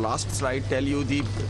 last slide tell you the